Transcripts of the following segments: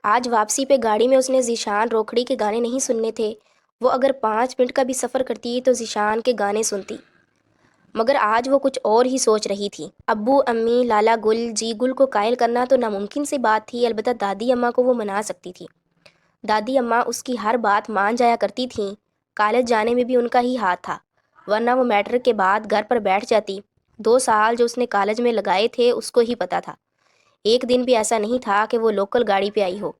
آج واپسی پہ گاڑی میں اس نے ذیشان روکھڑی کے گانے نہیں سننے تھے۔ وہ اگر 5 منٹ کا بھی سفر کرتی تو ذیشان کے گانے سنتی، مگر آج وہ کچھ اور ہی سوچ رہی تھی۔ ابو، امی، لالا گل، جی گل کو قائل کرنا تو ناممکن سی بات تھی، البتہ دادی اماں کو وہ منا سکتی تھی۔ دادی اماں اس کی ہر بات مان جایا کرتی تھیں۔ کالج جانے میں بھی ان کا ہی ہاتھ تھا، ورنہ وہ میٹرک کے بعد گھر پر بیٹھ جاتی۔ 2 سال جو اس نے کالج میں لگائے تھے اس کو ہی پتہ تھا۔ ایک دن بھی ایسا نہیں تھا کہ وہ لوکل گاڑی پہ آئی ہو۔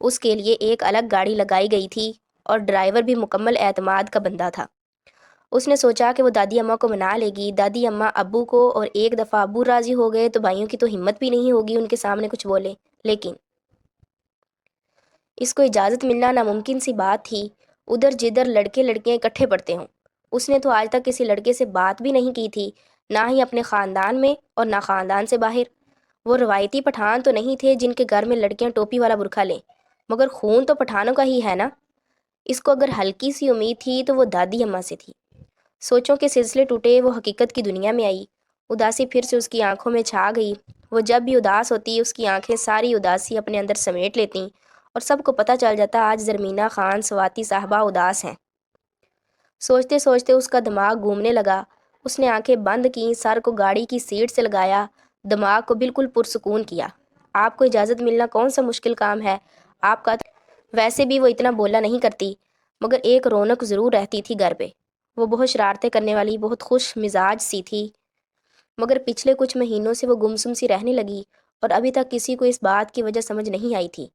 اس کے لیے ایک الگ گاڑی لگائی گئی تھی اور ڈرائیور بھی مکمل اعتماد کا بندہ تھا۔ اس نے سوچا کہ وہ دادی اماں کو منا لے گی۔ دادی اماں ابو کو، اور ایک دفعہ ابو راضی ہو گئے تو بھائیوں کی تو ہمت بھی نہیں ہوگی ان کے سامنے کچھ بولے، لیکن اس کو اجازت ملنا ناممکن سی بات تھی۔ ادھر جدھر لڑکے لڑکیاں اکٹھے پڑھتے ہوں، اس نے تو آج تک کسی لڑکے سے بات بھی نہیں کی تھی، نہ ہی اپنے خاندان میں اور نہ خاندان سے باہر۔ وہ روایتی پٹھان تو نہیں تھے جن کے گھر میں لڑکیاں ٹوپی والا برقع لیں، مگر خون تو پٹھانوں کا ہی ہے نا۔ اس کو اگر ہلکی سی امید تھی تو وہ دادی اماں سے تھی۔ سوچوں کے سلسلے ٹوٹے، وہ حقیقت کی دنیا میں آئی۔ اداسی پھر سے اس کی آنکھوں میں چھا گئی۔ وہ جب بھی اداس ہوتی اس کی آنکھیں ساری اداسی اپنے اندر سمیٹ لیتیں اور سب کو پتہ چل جاتا آج زرمینہ خان سواتی صاحبہ اداس ہیں۔ سوچتے سوچتے اس کا دماغ گھومنے لگا۔ اس نے آنکھیں بند کیں، سر کو گاڑی کی سیٹ سے لگایا، دماغ کو بالکل پرسکون کیا۔ آپ کو اجازت ملنا کون سا مشکل کام ہے آپ کا؟ ویسے بھی وہ اتنا بولا نہیں کرتی، مگر ایک رونق ضرور رہتی تھی گھر پہ۔ وہ بہت شرارتیں کرنے والی، بہت خوش مزاج سی تھی، مگر پچھلے کچھ مہینوں سے وہ گمسم سی رہنے لگی اور ابھی تک کسی کو اس بات کی وجہ سمجھ نہیں آئی تھی۔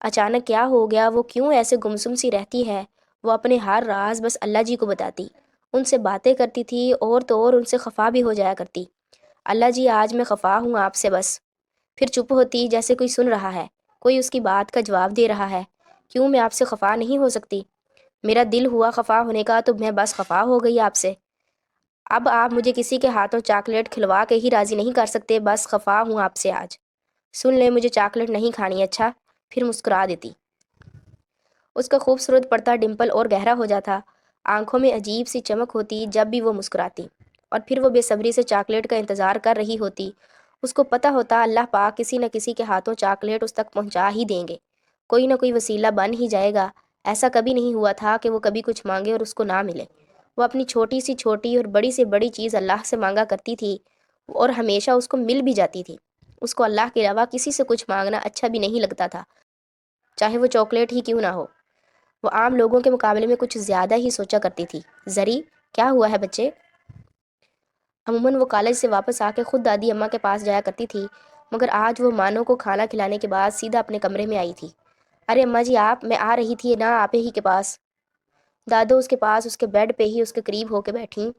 اچانک کیا ہو گیا؟ وہ کیوں ایسے گمسم سی رہتی ہے؟ وہ اپنے ہر راز بس اللہ جی کو بتاتی، ان سے باتیں کرتی تھی اور تو اور ان سے خفا بھی ہو جایا کرتی۔ اللہ جی آج میں خفا ہوں آپ سے بس۔ پھر چپ ہوتی جیسے کوئی سن رہا ہے، کوئی اس کی بات کا جواب دے رہا ہے۔ کیوں میں آپ سے خفا نہیں ہو سکتی؟ میرا دل ہوا خفا ہونے کا تو میں بس خفا ہو گئی آپ سے۔ اب آپ مجھے کسی کے ہاتھوں چاکلیٹ کھلوا کے ہی راضی نہیں کر سکتے، بس خفا ہوں آپ سے آج۔ سن لے، مجھے چاکلیٹ نہیں کھانی، اچھا؟ پھر مسکرا دیتی۔ اس کا خوبصورت پڑتا ڈمپل اور گہرا ہو جاتا، آنکھوں میں عجیب سی چمک ہوتی جب بھی وہ مسکراتی، اور پھر وہ بے صبری سے چاکلیٹ کا انتظار کر رہی ہوتی۔ اس کو پتہ ہوتا اللہ پاک کسی نہ کسی کے ہاتھوں چاکلیٹ اس تک پہنچا ہی دیں گے، کوئی نہ کوئی وسیلہ بن ہی جائے گا۔ ایسا کبھی نہیں ہوا تھا کہ وہ کبھی کچھ مانگے اور اس کو نہ ملے۔ وہ اپنی چھوٹی سی چھوٹی اور بڑی سے بڑی چیز اللہ سے مانگا کرتی تھی اور ہمیشہ اس کو مل بھی جاتی تھی۔ اس کو اللہ کے علاوہ کسی سے کچھ مانگنا اچھا بھی نہیں لگتا تھا، چاہے وہ چاکلیٹ ہی کیوں نہ ہو۔ وہ عام لوگوں کے مقابلے میں کچھ زیادہ ہی سوچا کرتی تھی۔ زری، کیا ہوا ہے بچے؟ عموماً وہ کالج سے واپس آ کے خود دادی اماں کے پاس جایا کرتی تھی، مگر آج وہ مانو کو کھانا کھلانے کے بعد سیدھا اپنے کمرے میں آئی تھی۔ ارے اماں جی، میں آ رہی تھی نا آپ ہی کے پاس۔ دادو اس کے پاس اس کے بیڈ پہ ہی اس کے قریب ہو کے بیٹھیں۔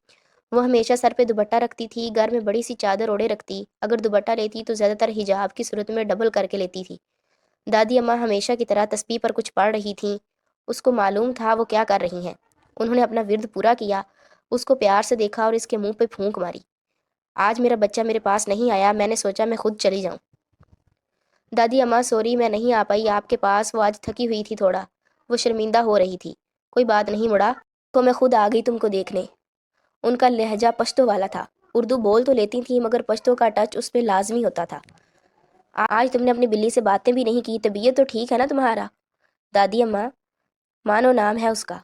وہ ہمیشہ سر پہ دوپٹہ رکھتی تھی، گھر میں بڑی سی چادر اوڑے رکھتی، اگر دوپٹہ لیتی تو زیادہ تر حجاب کی صورت میں ڈبل کر کے لیتی تھی۔ دادی اماں ہمیشہ کی طرح تسبیح پر کچھ پڑھ رہی تھیں۔ اس کو معلوم تھا وہ کیا کر رہی ہیں۔ انہوں نے اپنا ورد پورا کیا، اس کو پیار سے دیکھا اور اس کے منہ پہ پھونک ماری۔ آج میرا بچہ میرے پاس نہیں آیا، میں نے سوچا میں خود چلی جاؤں۔ دادی اماں سوری، میں نہیں آ پائی آپ کے پاس، وہ آج تھکی ہوئی تھی تھوڑا۔ وہ شرمندہ ہو رہی تھی۔ کوئی بات نہیں مڑا، تو میں خود آ گئی تم کو دیکھنے۔ ان کا لہجہ پشتو والا تھا، اردو بول تو لیتی تھی مگر پشتو کا ٹچ اس پہ لازمی ہوتا تھا۔ آج تم نے اپنی بلی سے باتیں بھی نہیں کی، طبیعت تو ٹھیک ہے نا تمہارا؟ دادی اماں، مانو نام ہے اس کا۔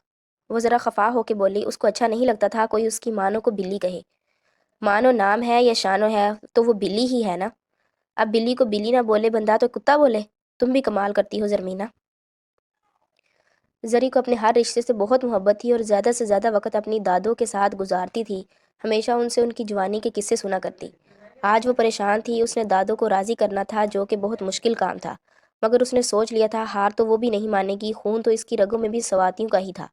وہ ذرا خفا ہو کے بولی، اس کو اچھا نہیں لگتا تھا کوئی اس کی مانو کو بلی کہے۔ مانو نام ہے یا شانو ہے تو وہ بلی ہی ہے نا۔ اب بلی کو بلی نہ بولے بندہ تو کتا بولے؟ تم بھی کمال کرتی ہو زرمینہ۔ زری کو اپنے ہر رشتے سے بہت محبت تھی اور زیادہ سے زیادہ وقت اپنی دادوں کے ساتھ گزارتی تھی، ہمیشہ ان سے ان کی جوانی کے قصے سنا کرتی۔ آج وہ پریشان تھی، اس نے دادوں کو راضی کرنا تھا جو کہ بہت مشکل کام تھا، مگر اس نے سوچ لیا تھا ہار تو وہ بھی نہیں مانے گی، خون تو اس کی رگوں میں بھی سواتیوں کا ہی تھا۔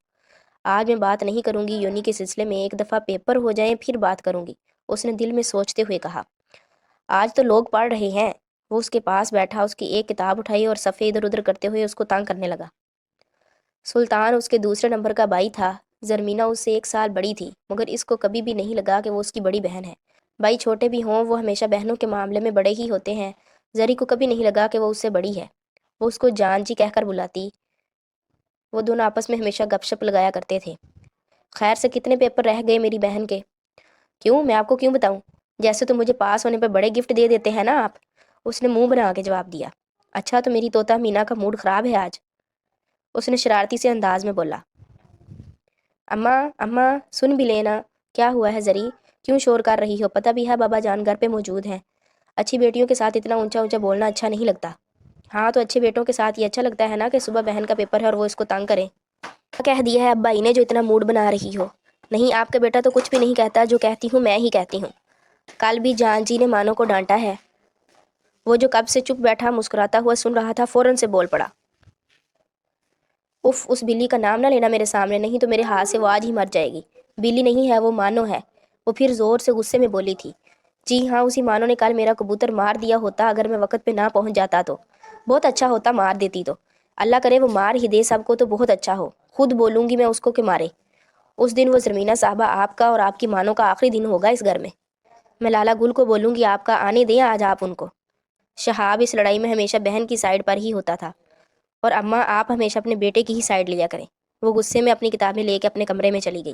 آج میں بات نہیں کروں گی، یونی کے سلسلے میں ایک دفعہ پیپر ہو جائیں پھر بات کروں گی، اس نے دل میں سوچتے ہوئے کہا۔ آج تو لوگ پڑھ رہے ہیں۔ وہ اس کے پاس بیٹھا، اس کی ایک کتاب اٹھائی اور صفحے ادھر ادھر کرتے ہوئے اس کو تنگ کرنے لگا۔ سلطان اس کے دوسرے نمبر کا بھائی تھا، زرمینہ اس سے 1 سال بڑی تھی، مگر اس کو کبھی بھی نہیں لگا کہ وہ اس کی بڑی بہن ہے۔ بھائی چھوٹے بھی ہوں، وہ ہمیشہ بہنوں کے معاملے میں بڑے ہی ہوتے ہیں۔ زری کو کبھی نہیں لگا کہ وہ اس سے بڑی ہے، وہ اس کو جان جی کہہ کر بلاتی۔ وہ دونوں آپس میں ہمیشہ گپ شپ لگایا کرتے تھے۔ خیر سے کتنے پیپر رہ گئے میری بہن کے؟ کیوں، میں آپ کو کیوں بتاؤں؟ جیسے تو مجھے پاس ہونے پہ بڑے گفٹ دے دیتے ہیں نا آپ، اس نے منہ بنا کے جواب دیا۔ اچھا تو میری طوطا مینا کا موڈ خراب ہے آج، اس نے شرارتی سے انداز میں بولا۔ اماں اماں سن بھی لینا، کیا ہوا ہے زری، کیوں شور کر رہی ہو؟ پتہ بھی ہے بابا جان گھر پہ موجود ہیں، اچھی بیٹیوں کے ساتھ اتنا اونچا اونچا بولنا اچھا نہیں لگتا۔ ہاں تو اچھے بیٹوں کے ساتھ یہ اچھا لگتا ہے نا کہ صبح بہن کا پیپر ہے اور وہ اس کو تنگ کریں۔ کہہ دیا ہے ابا انہیں جو اتنا موڈ بنا رہی ہو؟ نہیں آپ کا بیٹا تو کچھ بھی نہیں کہتا، جو کہتی ہوں میں ہی کہتی ہوں۔ کل بھی جان جی نے مانو کو ڈانٹا ہے، وہ جو کب سے چپ بیٹھا مسکراتا ہوا سن رہا تھا فوراً سے بول پڑا۔ اف اس بلی کا نام نہ لینا میرے سامنے، نہیں تو میرے ہاتھ سے وہ آج ہی مر جائے گی۔ بلی نہیں ہے وہ مانو ہے، وہ پھر زور سے غصے میں بولی تھی۔ جی ہاں اسی مانو نے کل میرا کبوتر مار دیا ہوتا، اگر میں وقت پہ نہ پہنچ جاتا تو بہت اچھا ہوتا، مار دیتی تو اللہ کرے وہ مار ہی دے سب کو تو بہت اچھا ہو، خود بولوں گی میں اس کو کہ مارے۔ اس دن وہ زرمینہ صاحبہ آپ کا اور آپ کی مانو کا آخری دن ہوگا اس گھر میں لالا گل کو بولوں گی آپ کا آنے دیں آج آپ ان کو۔ شہاب اس لڑائی میں ہمیشہ بہن کی سائڈ پر ہی ہوتا تھا، اور اماں آپ ہمیشہ اپنے بیٹے کی ہی سائڈ لیا کریں۔ وہ غصے میں اپنی کتابیں لے کے اپنے کمرے میں چلی گئی۔